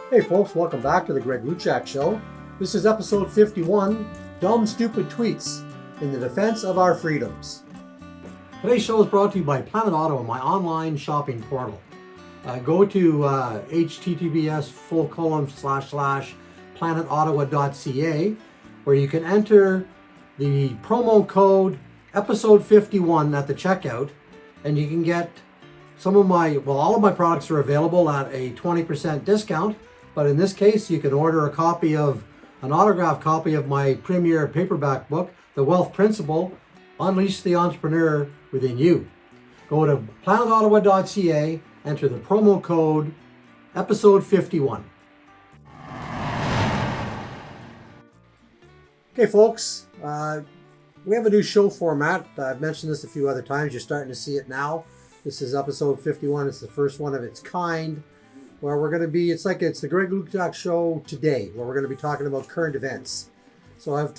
Hey folks, welcome back to the Greg Luchak Show. This is episode 51, Dumb Stupid Tweets in the Defense of Our Freedoms. Today's show is brought to you by Planet Auto, my online shopping portal. Go to https://planetottawa.ca where you can enter the promo code episode 51 at the checkout, and you can get all of my products are available at a 20% discount. But in this case, you can order an autographed copy of my premier paperback book, The Wealth Principle, Unleash the Entrepreneur Within You. Go to planetottawa.ca, enter the promo code episode 51. Okay, folks, we have a new show format. I've mentioned this a few other times. You're starting to see it now. This is episode 51. It's the first one of its kind, where we're going to be, it's the Greg Luchak Show today, where we're going to be talking about current events. So I've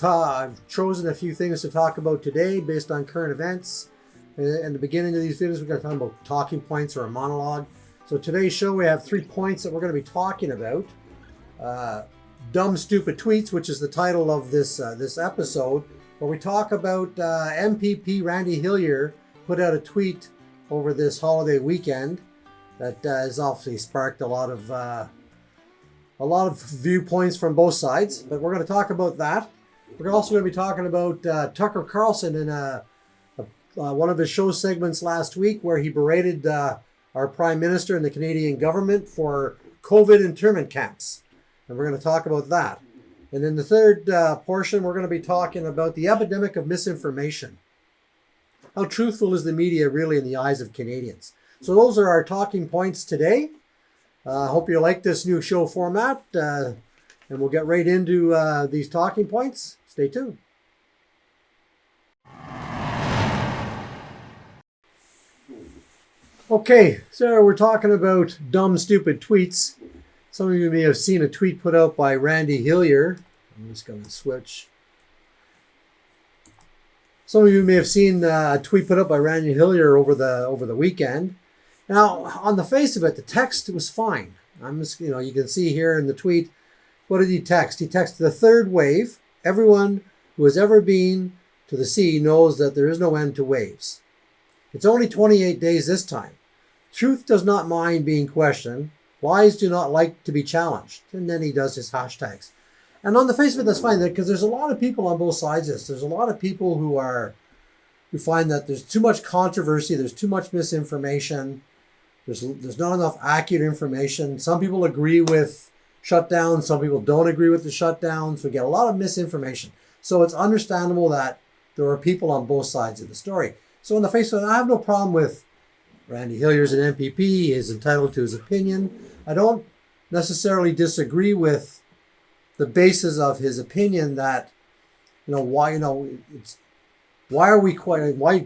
chosen a few things to talk about today based on current events. In the beginning of these videos, we're going to talk about talking points or a monologue. So today's show, we have 3 points that we're going to be talking about. Dumb Stupid Tweets, which is the title of this episode, where we talk about MPP Randy Hillier put out a tweet over this holiday weekend that has obviously sparked a lot of viewpoints from both sides. But we're going to talk about that. We're also going to be talking about Tucker Carlson in one of his show segments last week, where he berated our Prime Minister and the Canadian government for COVID internment camps. And we're going to talk about that. And in the third portion, we're going to be talking about the epidemic of misinformation. How truthful is the media really in the eyes of Canadians? So those are our talking points today. I hope you like this new show format, and we'll get right into these talking points. Stay tuned. Okay, so we're talking about dumb, stupid tweets. Some of you may have seen a tweet put out by Randy Hillier. I'm just going to switch. Some of you may have seen a tweet put up by Randy Hillier over the weekend. Now, on the face of it, the text was fine. You can see here in the tweet, what did he text? He texted the third wave. Everyone who has ever been to the sea knows that there is no end to waves. It's only 28 days this time. Truth does not mind being questioned. Lies do not like to be challenged. And then he does his hashtags. And on the face of it, that's fine, because there's a lot of people on both sides of this. There's a lot of people who find that there's too much controversy, there's too much misinformation. There's not enough accurate information. Some people agree with shutdowns. Some people don't agree with the shutdowns. We get a lot of misinformation. So it's understandable that there are people on both sides of the story. So in the face of it, I have no problem with Randy Hillier's an MPP. He is entitled to his opinion. I don't necessarily disagree with the basis of his opinion that, why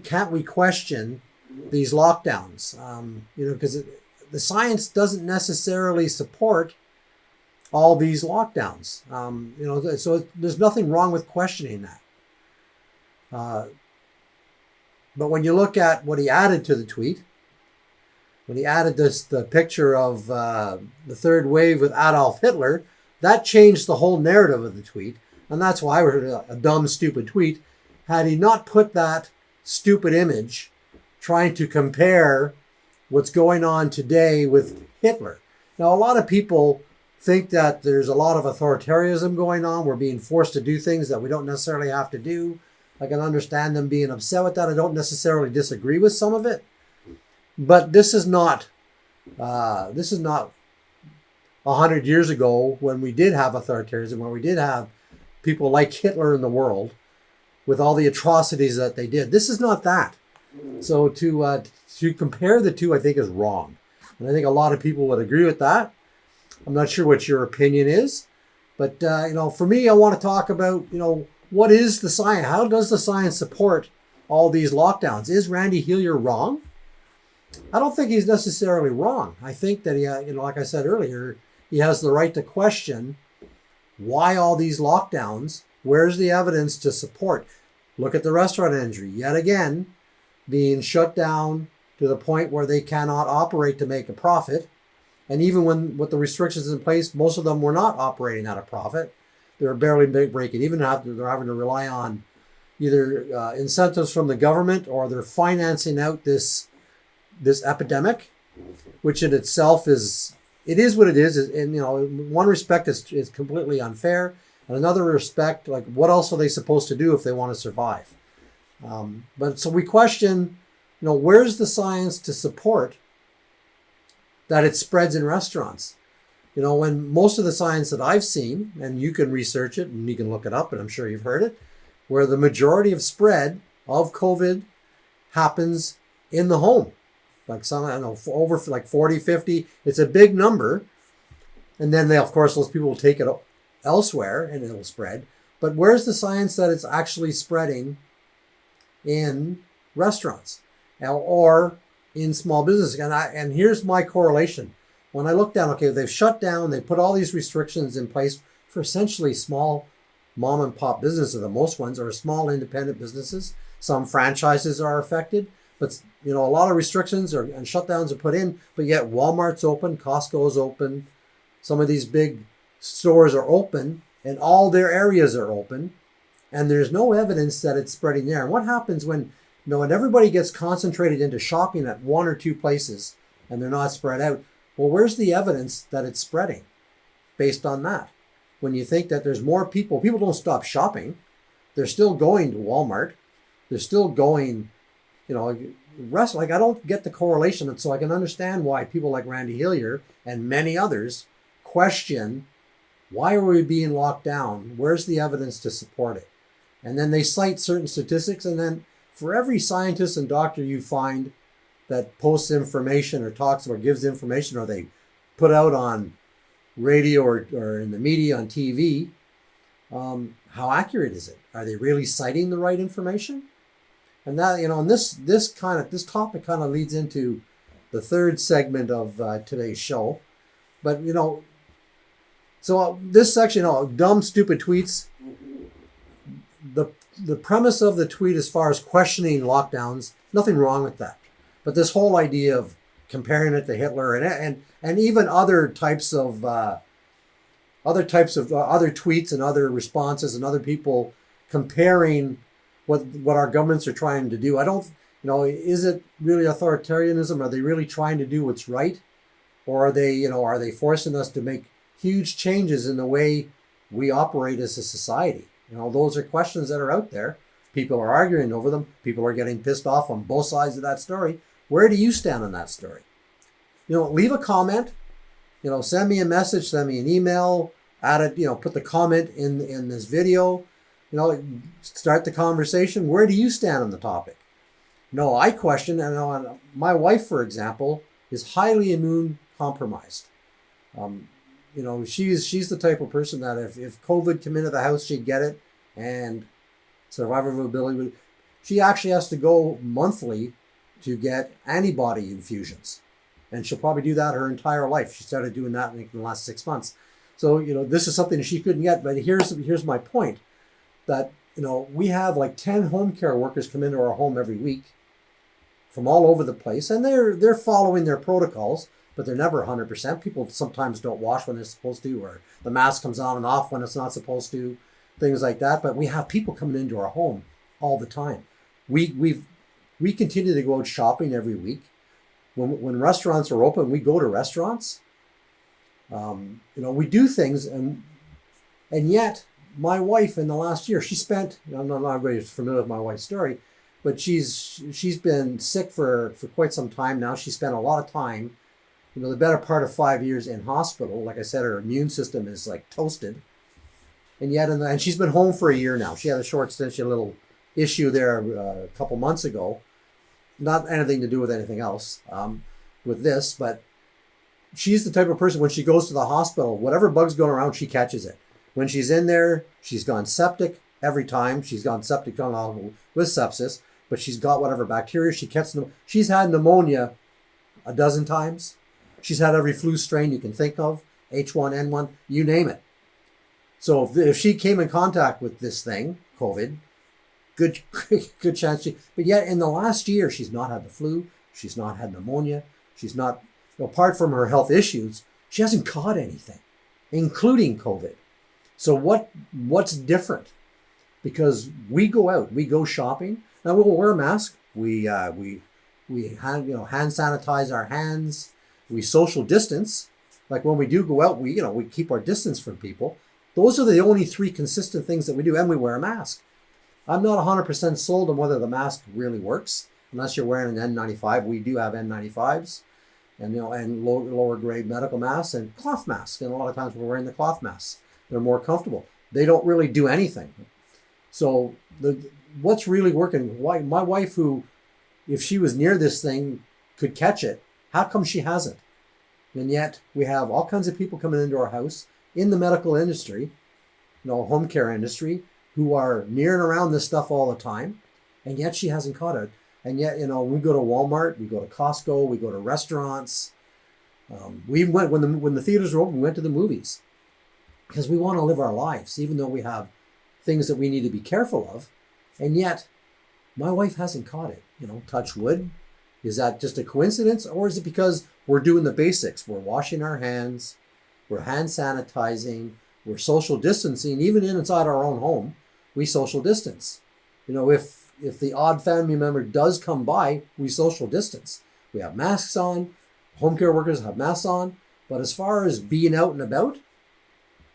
can't we question these lockdowns, because the science doesn't necessarily support all these lockdowns, so there's nothing wrong with questioning that. But when you look at what he added to the tweet, when he added the picture of the third wave with Adolf Hitler, that changed the whole narrative of the tweet. And that's why I wrote a dumb, stupid tweet. Had he not put that stupid image trying to compare what's going on today with Hitler. Now, a lot of people think that there's a lot of authoritarianism going on. We're being forced to do things that we don't necessarily have to do. I can understand them being upset with that. I don't necessarily disagree with some of it. But this is not 100 years ago when we did have authoritarianism, when we did have people like Hitler in the world with all the atrocities that they did. This is not that. So to compare the two, I think, is wrong. And I think a lot of people would agree with that. I'm not sure what your opinion is. But, for me, I want to talk about, what is the science? How does the science support all these lockdowns? Is Randy Hillier wrong? I don't think he's necessarily wrong. I think that, like I said earlier, he has the right to question why all these lockdowns. Where's the evidence to support? Look at the restaurant industry. Yet again, being shut down to the point where they cannot operate to make a profit. And even when with the restrictions in place, most of them were not operating at a profit. They were barely breaking even after they're having to rely on either incentives from the government or they're financing out this epidemic, which in itself is what it is. And in one respect, it's completely unfair. In another respect, like what else are they supposed to do if they want to survive? But so we question, where's the science to support that it spreads in restaurants? When most of the science that I've seen, and you can research it and you can look it up, and I'm sure you've heard it, where the majority of spread of COVID happens in the home. Like some, I don't know, over like 40, 50, it's a big number. And then of course, those people will take it elsewhere and it'll spread. But where's the science that it's actually spreading in restaurants or in small business? And here's my correlation. When I look down, okay, they've shut down, they put all these restrictions in place for essentially small mom and pop businesses. The most ones are small independent businesses. Some franchises are affected, but a lot of restrictions and shutdowns are put in, but yet Walmart's open, Costco's open, some of these big stores are open, and all their areas are open, and there's no evidence that it's spreading there. And what happens when everybody gets concentrated into shopping at one or two places and they're not spread out? Well, where's the evidence that it's spreading based on that? When you think that there's more people don't stop shopping. They're still going to Walmart. They're still going, like I don't get the correlation. And so I can understand why people like Randy Hillier and many others question, why are we being locked down? Where's the evidence to support it? And then they cite certain statistics. And then for every scientist and doctor you find that posts information or talks or gives information or they put out on radio or in the media on TV, how accurate is it? Are they really citing the right information? And that, and this topic kind of leads into the third segment of today's show. But, so this section, dumb, stupid tweets, the premise of the tweet as far as questioning lockdowns, nothing wrong with that. But this whole idea of comparing it to Hitler and even other types of other tweets and other responses and other people comparing what our governments are trying to do. I don't, is it really authoritarianism? Are they really trying to do what's right? Or are they forcing us to make huge changes in the way we operate as a society? Those are questions that are out there. People are arguing over them. People are getting pissed off on both sides of that story. Where do you stand on that story? Leave a comment, send me a message, send me an email, add it, put the comment in this video, start the conversation. Where do you stand on the topic? I question, and my wife, for example, is highly immune compromised. She's the type of person that if COVID came into the house, she'd get it, and survivability she actually has to go monthly to get antibody infusions. And she'll probably do that her entire life. She started doing that in the last 6 months. So, this is something that she couldn't get. But here's my point, that, we have like 10 home care workers come into our home every week from all over the place. And they're following their protocols, but they're never 100%. People sometimes don't wash when they're supposed to, or the mask comes on and off when it's not supposed to, things like that. But we have people coming into our home all the time. We continue to go out shopping every week. When restaurants are open, we go to restaurants. We do things, and yet my wife in the last year, she spent, I'm not everybody's familiar with my wife's story, but she's been sick for quite some time now. She spent a lot of time, the better part of 5 years in hospital. Like I said, her immune system is like toasted. And yet, and she's been home for a year now. She had a short stint, she had a little issue there a couple months ago. Not anything to do with anything else with this, but she's the type of person, when she goes to the hospital, whatever bug's going around, she catches it. When she's in there, she's gone septic every time. She's gone septic with sepsis, but she's got whatever bacteria she gets. She's had pneumonia a dozen times. She's had every flu strain you can think of, H1N1, you name it. So if she came in contact with this thing, COVID, good chance but yet in the last year, she's not had the flu, she's not had pneumonia, she's not apart from her health issues, she hasn't caught anything, including COVID. So what's different? Because we go out, we go shopping. Now we'll wear a mask. We hand sanitize our hands. We social distance. Like when we do go out, we keep our distance from people. Those are the only three consistent things that we do, and we wear a mask. I'm not 100% sold on whether the mask really works, unless you're wearing an N95. We do have N95s, and lower grade medical masks and cloth masks. And a lot of times we're wearing the cloth masks. They're more comfortable. They don't really do anything. So what's really working? Why my wife, who, if she was near this thing, could catch it, how come she hasn't? And yet we have all kinds of people coming into our house in the medical industry, home care industry, who are near and around this stuff all the time, and yet she hasn't caught it. And yet, we go to Walmart, we go to Costco, we go to restaurants. We went when the theaters were open. We went to the movies because we want to live our lives, even though we have things that we need to be careful of. And yet, my wife hasn't caught it. Touch wood. Is that just a coincidence, or is it because we're doing the basics? We're washing our hands, we're hand sanitizing, we're social distancing. Even inside our own home, we social distance. If the odd family member does come by, we social distance. We have masks on. Home care workers have masks on. But as far as being out and about,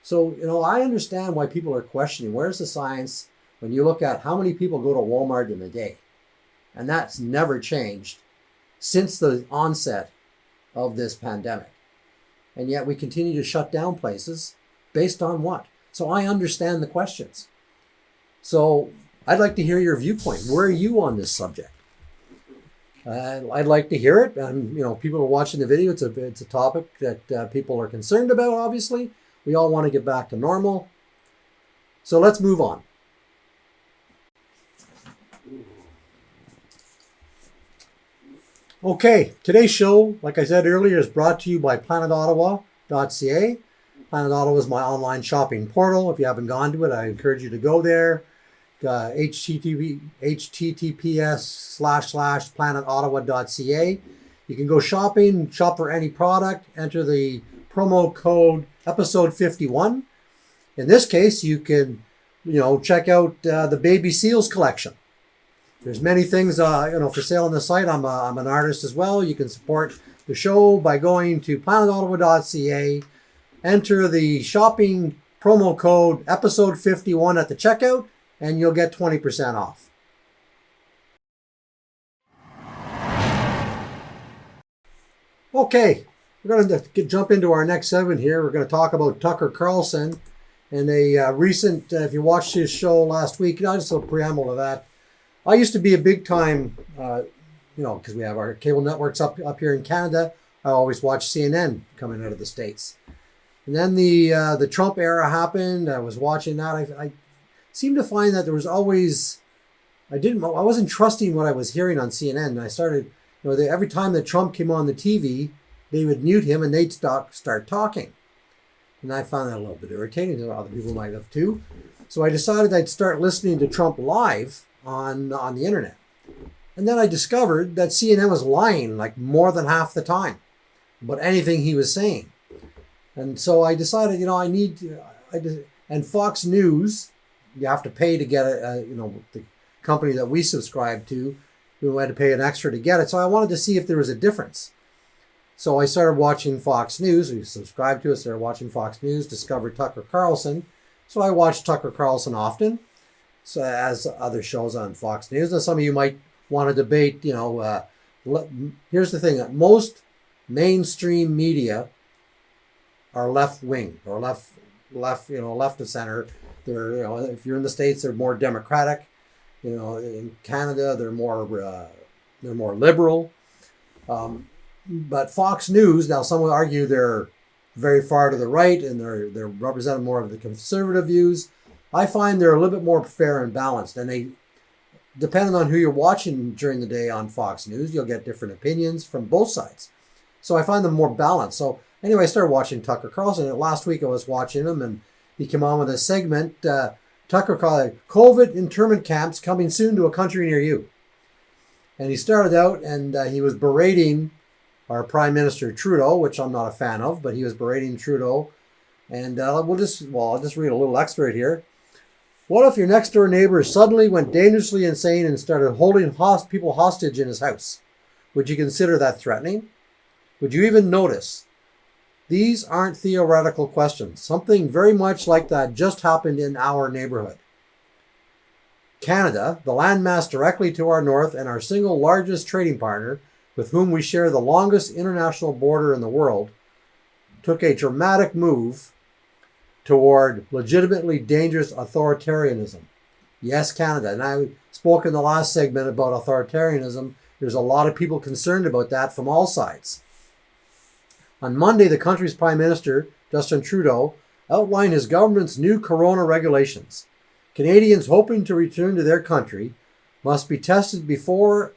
so I understand why people are questioning, where's the science when you look at how many people go to Walmart in a day, and that's never changed since the onset of this pandemic. And yet we continue to shut down places based on what? So I understand the questions. So I'd like to hear your viewpoint. Where are you on this subject? I'd like to hear it. And people are watching the video. It's a topic that people are concerned about, obviously. We all want to get back to normal. So let's move on. Okay, today's show, like I said earlier, is brought to you by planetottawa.ca. Planet Ottawa is my online shopping portal. If you haven't gone to it, I encourage you to go there. https://planetottawa.ca. You can go shopping, shop for any product, enter the promo code episode 51. In this case, you can, check out the Baby Seals collection. There's many things, for sale on the site. I'm an artist as well. You can support the show by going to planetottawa.ca, enter the shopping promo code episode 51 at the checkout, and you'll get 20% off. Okay, we're going to jump into our next segment here. We're going to talk about Tucker Carlson and a recent, if you watched his show last week, just a preamble to that. I used to be a big time, because we have our cable networks up here in Canada. I always watch CNN coming out of the States. And then the Trump era happened. I was watching that. I seemed to find that there was always, I wasn't trusting what I was hearing on CNN. And I started, every time that Trump came on the TV, they would mute him and they'd start talking. And I found that a little bit irritating. Other people might have too. So I decided I'd start listening to Trump live on the internet. And then I discovered that CNN was lying like more than half the time about anything he was saying. And so I decided, and Fox News, you have to pay to get the company that we subscribe to, we had to pay an extra to get it. So I wanted to see if there was a difference. So I started watching Fox News. We subscribed to it, started watching Fox News, discovered Tucker Carlson. So I watched Tucker Carlson often, so as other shows on Fox News. Now some of you might want to debate, here's the thing, most mainstream media are left wing or left of center. They're, if you're in the States, they're more Democratic. In Canada, they're more liberal. But Fox News, now some would argue they're very far to the right and they're representing more of the conservative views. I find they're a little bit more fair and balanced, and they, depending on who you're watching during the day on Fox News, you'll get different opinions from both sides. So I find them more balanced. So anyway, I started watching Tucker Carlson. And last week I was watching him, and he came on with a segment, Tucker called it COVID internment camps coming soon to a country near you. And he started out and he was berating our Prime Minister Trudeau, which I'm not a fan of, but he was berating Trudeau. And I'll just read a little excerpt here. What if your next door neighbor suddenly went dangerously insane and started holding people hostage in his house? Would you consider that threatening? Would you even notice? These aren't theoretical questions. Something very much like that just happened in our neighborhood. Canada, the landmass directly to our north and our single largest trading partner, with whom we share the longest international border in the world, took a dramatic move toward legitimately dangerous authoritarianism. Yes, Canada. And I spoke in the last segment about authoritarianism. There's a lot of people concerned about that from all sides. On Monday, the country's Prime Minister, Justin Trudeau, outlined his government's new corona regulations. Canadians hoping to return to their country must be tested before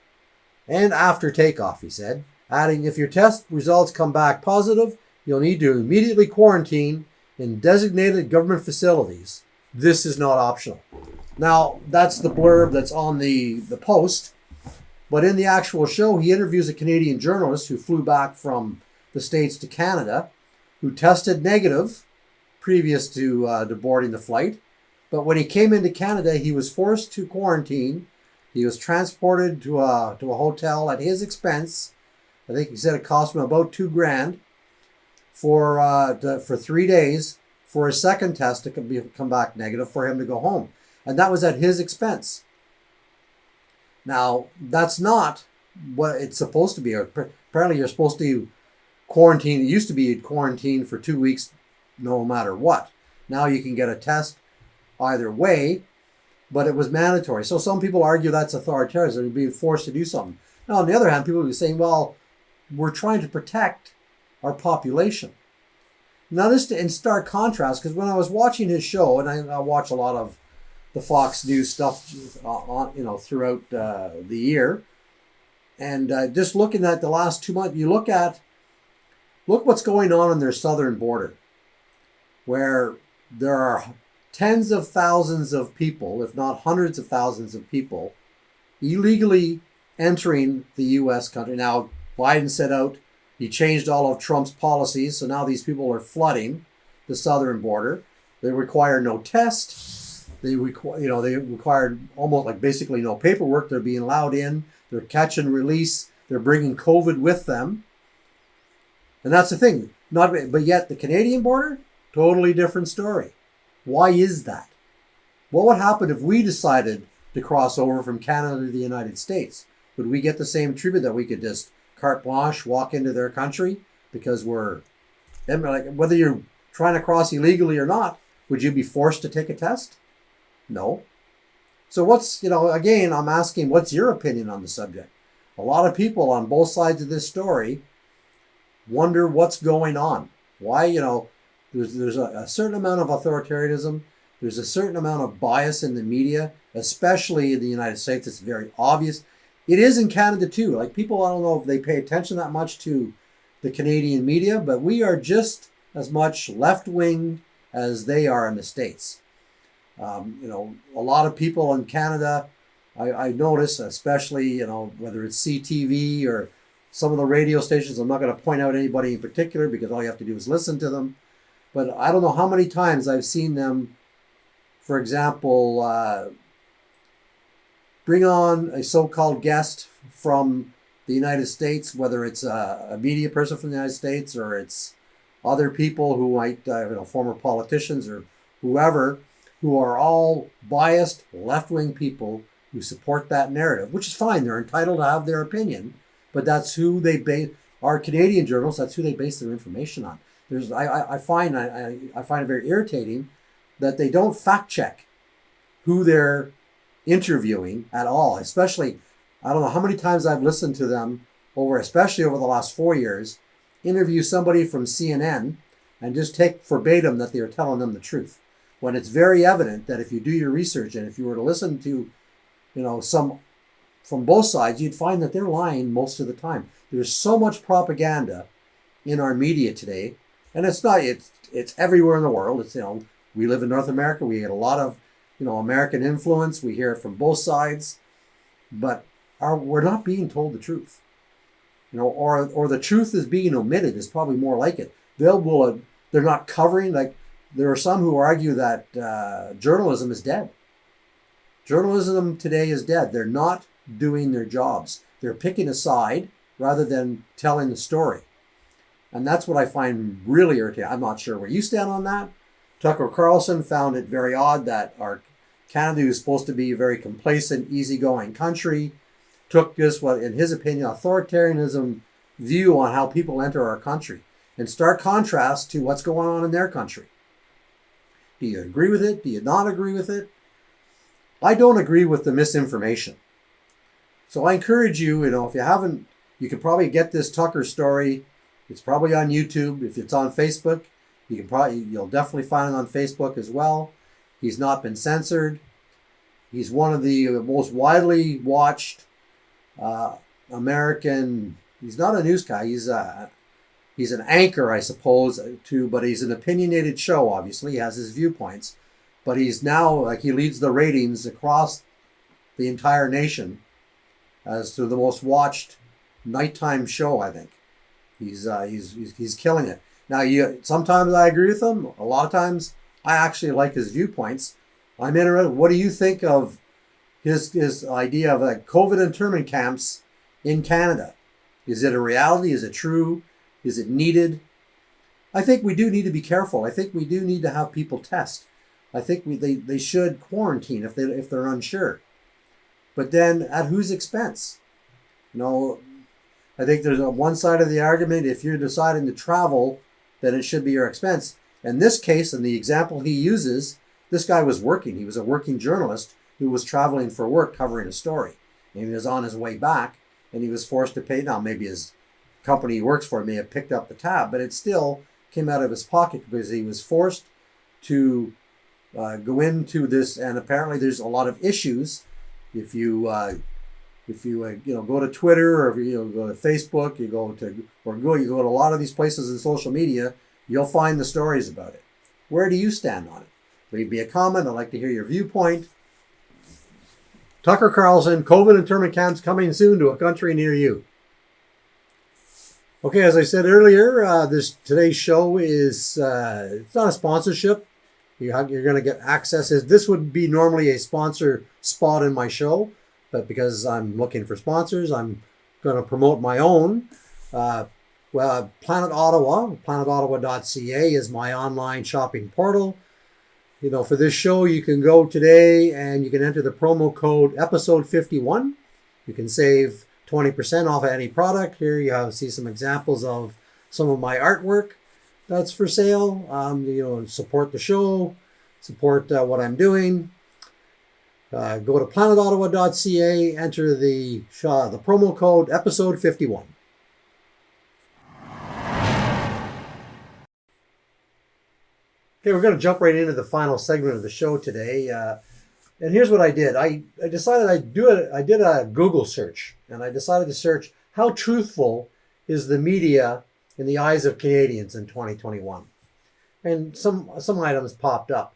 and after takeoff, he said, adding, if your test results come back positive, you'll need to immediately quarantine in designated government facilities. This is not optional. Now, that's the blurb that's on the post. But in the actual show, he interviews a Canadian journalist who flew back from the States to Canada, who tested negative previous to boarding the flight. But when he came into Canada, he was forced to quarantine. He was transported to a hotel at his expense. I think he said it cost him about $2,000 for 3 days for his second test to come back negative for him to go home. And that was at his expense. Now, that's not what it's supposed to be. Apparently, you're supposed to quarantine. It used to be quarantine for 2 weeks no matter what. Now you can get a test either way, but it was mandatory. So some people argue that's authoritarianism. They're being forced to do something. Now, on the other hand, people will be saying, well, we're trying to protect our population. Now, this in stark contrast, because when I was watching his show, and I watch a lot of the Fox News stuff throughout the year, and just looking at the last 2 months, look what's going on their southern border, where there are tens of thousands of people, if not hundreds of thousands of people, illegally entering the U.S. country. Now, Biden set out, he changed all of Trump's policies, so now these people are flooding the southern border. They require no test. They required almost like basically no paperwork. They're being allowed in. They're catch and release. They're bringing COVID with them. And that's the thing. But yet the Canadian border, totally different story. Why is that? What would happen if we decided to cross over from Canada to the United States? Would we get the same treatment that we could just carte blanche walk into their country because whether you're trying to cross illegally or not, would you be forced to take a test? No. So again, I'm asking, what's your opinion on the subject? A lot of people on both sides of this story wonder what's going on. Why, there's a certain amount of authoritarianism. There's a certain amount of bias in the media, especially in the United States. It's very obvious. It is in Canada too. Like people, I don't know if they pay attention that much to the Canadian media, but we are just as much left-wing as they are in the States. A lot of people in Canada, I notice, especially, whether it's CTV or some of the radio stations, I'm not going to point out anybody in particular because all you have to do is listen to them. But I don't know how many times I've seen them, for example, bring on a so-called guest from the United States, whether it's a media person from the United States or it's other people who might, former politicians or whoever, who are all biased left-wing people who support that narrative, which is fine. They're entitled to have their opinion, but that's who they base. Our Canadian journals, that's who they base their information on. I find it very irritating that they don't fact check who they're interviewing at all. Especially, I don't know how many times I've listened to them especially over the last 4 years, interview somebody from CNN and just take verbatim that they are telling them the truth. When it's very evident that if you do your research and if you were to listen to, some from both sides, you'd find that they're lying most of the time. There's so much propaganda in our media today. And it's everywhere in the world. It's, we live in North America. We get a lot of, American influence. We hear it from both sides, but we're not being told the truth. or the truth is being omitted is probably more like it. They're not covering, like there are some who argue that journalism is dead. Journalism today is dead. They're not doing their jobs. They're picking a side rather than telling the story. And that's what I find really irritating. I'm not sure where you stand on that. Tucker Carlson found it very odd that our Canada, who's supposed to be a very complacent, easygoing country, took this, what in his opinion, authoritarianism view on how people enter our country, in stark contrast to what's going on in their country. Do you agree with it? Do you not agree with it? I don't agree with the misinformation. So I encourage you, if you haven't, you can probably get this Tucker story. It's probably on YouTube. If it's on Facebook, you'll definitely find it on Facebook as well. He's not been censored. He's one of the most widely watched American. He's not a news guy. He's an anchor, I suppose, but he's an opinionated show. Obviously, he has his viewpoints, but he's now he leads the ratings across the entire nation as to the most watched nighttime show. I think he's killing it. Now, sometimes I agree with him. A lot of times, I actually like his viewpoints. I'm interested. What do you think of his idea of COVID internment camps in Canada? Is it a reality? Is it true? Is it needed? I think we do need to be careful. I think we do need to have people test. I think they should quarantine if they're unsure. But then at whose expense? I think there's one side of the argument. If you're deciding to travel, then it should be your expense. In this case, in the example he uses, this guy was working. He was a working journalist who was traveling for work covering a story. And he was on his way back, and he was forced to pay. Now, maybe his company he works for may have picked up the tab, but it still came out of his pocket because he was forced to go into this. And apparently there's a lot of issues. If you go to Twitter, or if you go to Facebook, you go to a lot of these places in social media, you'll find the stories about it. Where do you stand on it? Leave me a comment. I'd like to hear your viewpoint. Tucker Carlson, COVID internment camps coming soon to a country near you. Okay, as I said earlier, today's show is it's not a sponsorship. You're going to get access. This would be normally a sponsor spot in my show, but because I'm looking for sponsors, I'm going to promote my own. Planet Ottawa, planetottawa.ca is my online shopping portal. For this show, you can go today and you can enter the promo code episode 51. You can save 20% off of any product. Here you see some examples of some of my artwork that's for sale. Support the show, support what I'm doing. Go to planetottawa.ca, enter the promo code episode 51. Okay, we're going to jump right into the final segment of the show today. And here's what I did. I decided I did a Google search, and I decided to search how truthful is the media in the eyes of Canadians in 2021. And some items popped up.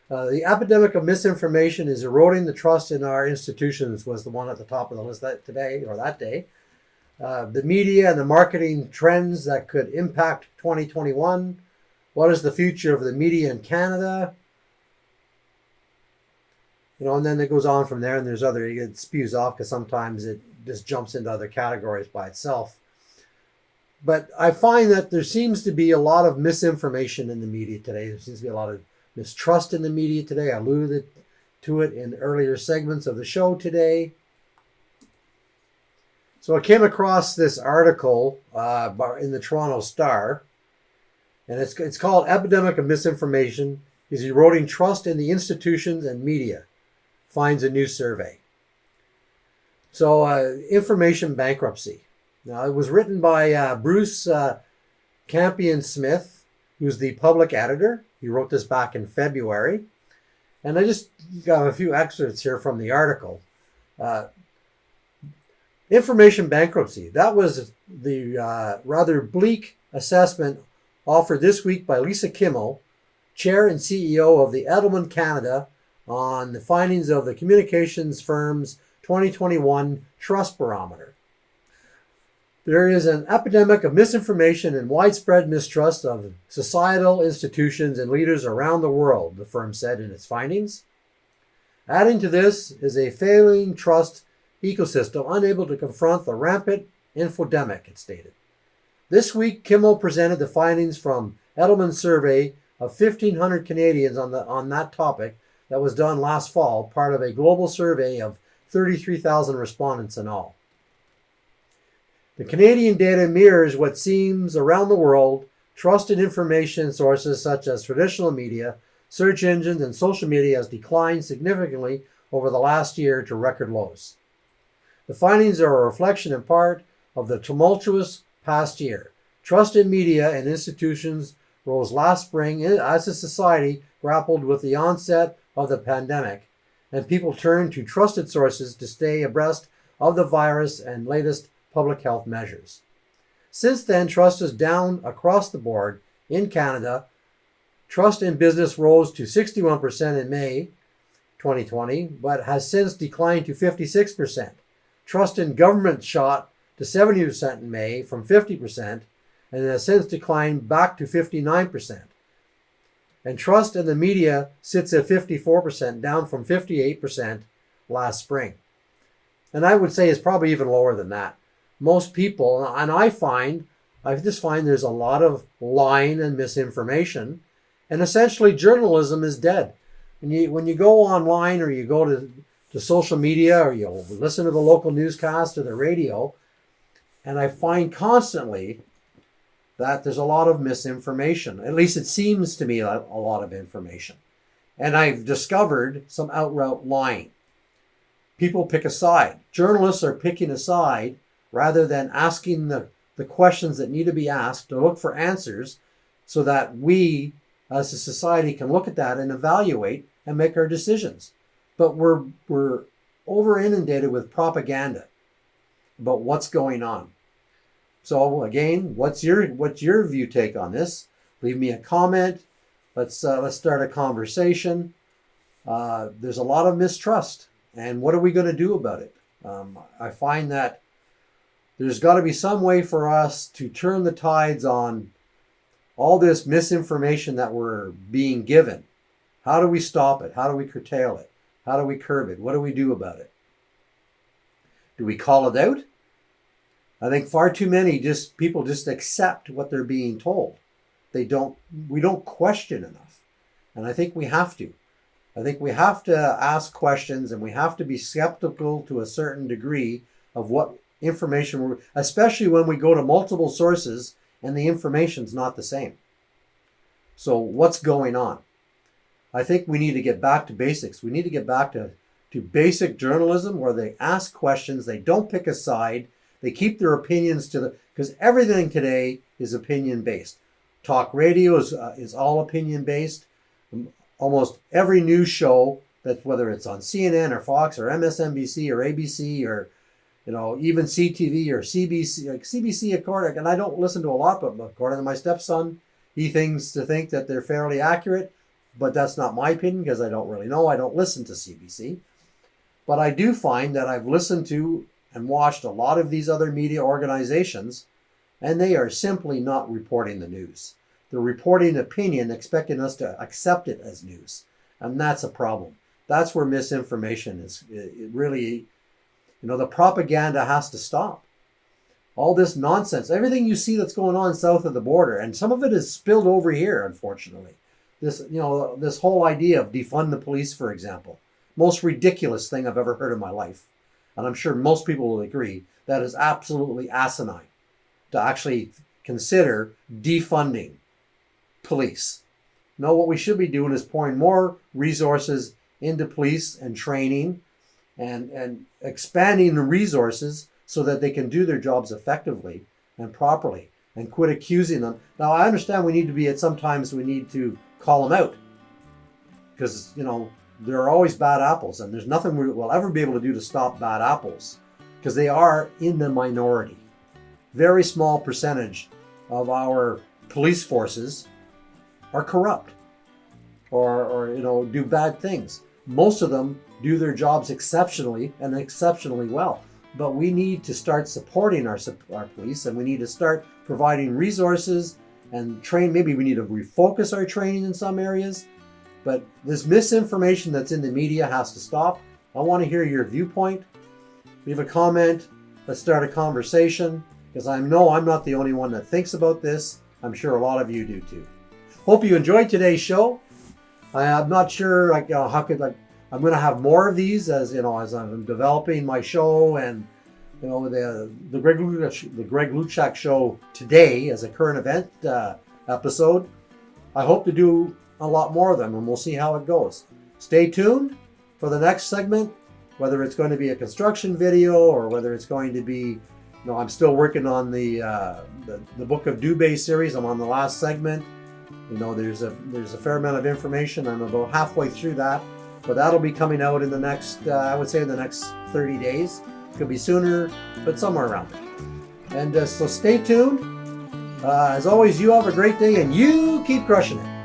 The epidemic of misinformation is eroding the trust in our institutions was the one at the top of the list that day. The media and the marketing trends that could impact 2021. What is the future of the media in Canada? And then it goes on from there, and it spews off because sometimes it just jumps into other categories by itself. But I find that there seems to be a lot of misinformation in the media today. There seems to be a lot of mistrust in the media today. I alluded to it in earlier segments of the show today. So I came across this article in the Toronto Star, and it's called Epidemic of Misinformation is Eroding Trust in the Institutions and Media, finds a new survey. So information bankruptcy. Now, it was written by Bruce Campion-Smith, who's the public editor. He wrote this back in February. And I just got a few excerpts here from the article. Information bankruptcy. That was the rather bleak assessment offered this week by Lisa Kimmel, Chair and CEO of the Edelman Canada, on the findings of the communications firm's 2021 Trust Barometer. There is an epidemic of misinformation and widespread mistrust of societal institutions and leaders around the world, the firm said in its findings. Adding to this is a failing trust ecosystem unable to confront the rampant infodemic, it stated. This week, Kimmel presented the findings from Edelman's survey of 1,500 Canadians on that topic that was done last fall, part of a global survey of 33,000 respondents in all. The Canadian data mirrors what seems around the world. Trusted information sources such as traditional media, search engines, and social media has declined significantly over the last year to record lows. The findings are a reflection in part of the tumultuous past year. Trust in media and institutions rose last spring as a society grappled with the onset of the pandemic, and people turned to trusted sources to stay abreast of the virus and latest public health measures. Since then, trust is down across the board. In Canada, trust in business rose to 61% in May 2020, but has since declined to 56%. Trust in government shot to 70% in May from 50%, and has since declined back to 59%. And trust in the media sits at 54%, down from 58% last spring. And I would say it's probably even lower than that. Most people, and I just find there's a lot of lying and misinformation, and essentially journalism is dead. When you go online or you go to social media or you listen to the local newscast or the radio, and I find constantly that there's a lot of misinformation. At least it seems to me a lot of information. And I've discovered some outright lying. People pick a side. Journalists are picking a side rather than asking the questions that need to be asked to look for answers so that we as a society can look at that and evaluate and make our decisions. But we're over inundated with propaganda about what's going on. So again, what's your view take on this? Leave me a comment. Let's start a conversation. There's a lot of mistrust, and what are we going to do about it? I find that there's got to be some way for us to turn the tides on all this misinformation that we're being given. How do we stop it? How do we curtail it? How do we curb it? What do we do about it? Do we call it out? I think far too many people just accept what they're being told. We don't question enough. And I think we have to. I think we have to ask questions, and we have to be skeptical to a certain degree of what information especially when we go to multiple sources and the information's not the same. So what's going on? I think we need to get back to basics. We need to get back to basic journalism where they ask questions, they don't pick a side, they keep their opinions because everything today is opinion based. Talk radio is all opinion based. Almost every news show, that whether it's on CNN or Fox or MSNBC or ABC or even CTV or CBC, like CBC, according, and I don't listen to a lot, but according to my stepson, he thinks that they're fairly accurate, but that's not my opinion because I don't really know. I don't listen to CBC. But I do find that I've listened to and watched a lot of these other media organizations, and they are simply not reporting the news. They're reporting opinion, expecting us to accept it as news. And that's a problem. That's where misinformation is. It really, the propaganda has to stop. All this nonsense, everything you see that's going on south of the border, and some of it is spilled over here, unfortunately. This whole idea of defund the police, for example, most ridiculous thing I've ever heard in my life. And I'm sure most people will agree that is absolutely asinine to actually consider defunding police. No, what we should be doing is pouring more resources into police and training and expanding the resources so that they can do their jobs effectively and properly and quit accusing them. Now, I understand sometimes we need to call them out because, there are always bad apples, and there's nothing we will ever be able to do to stop bad apples because they are in the minority. Very small percentage of our police forces are corrupt or do bad things. Most of them do their jobs exceptionally and exceptionally well. but we need to start supporting our police, and we need to start providing resources and train. Maybe we need to refocus our training in some areas, but this misinformation that's in the media has to stop. I want to hear your viewpoint. Leave a comment. Let's start a conversation, because I know I'm not the only one that thinks about this. I'm sure a lot of you do too. Hope you enjoyed today's show. I'm not sure I'm going to have more of these as I'm developing my show, and the Greg Luchak show today as a current event episode. I hope to do a lot more of them, and we'll see how it goes. Stay tuned for the next segment, whether it's going to be a construction video or whether it's going to be, I'm still working on the Book of Dubé series. I'm on the last segment. There's a fair amount of information. I'm about halfway through that, but that'll be coming out in the next, I would say in the next 30 days. Could be sooner, but somewhere around there. And so stay tuned. As always, you have a great day and you keep crushing it.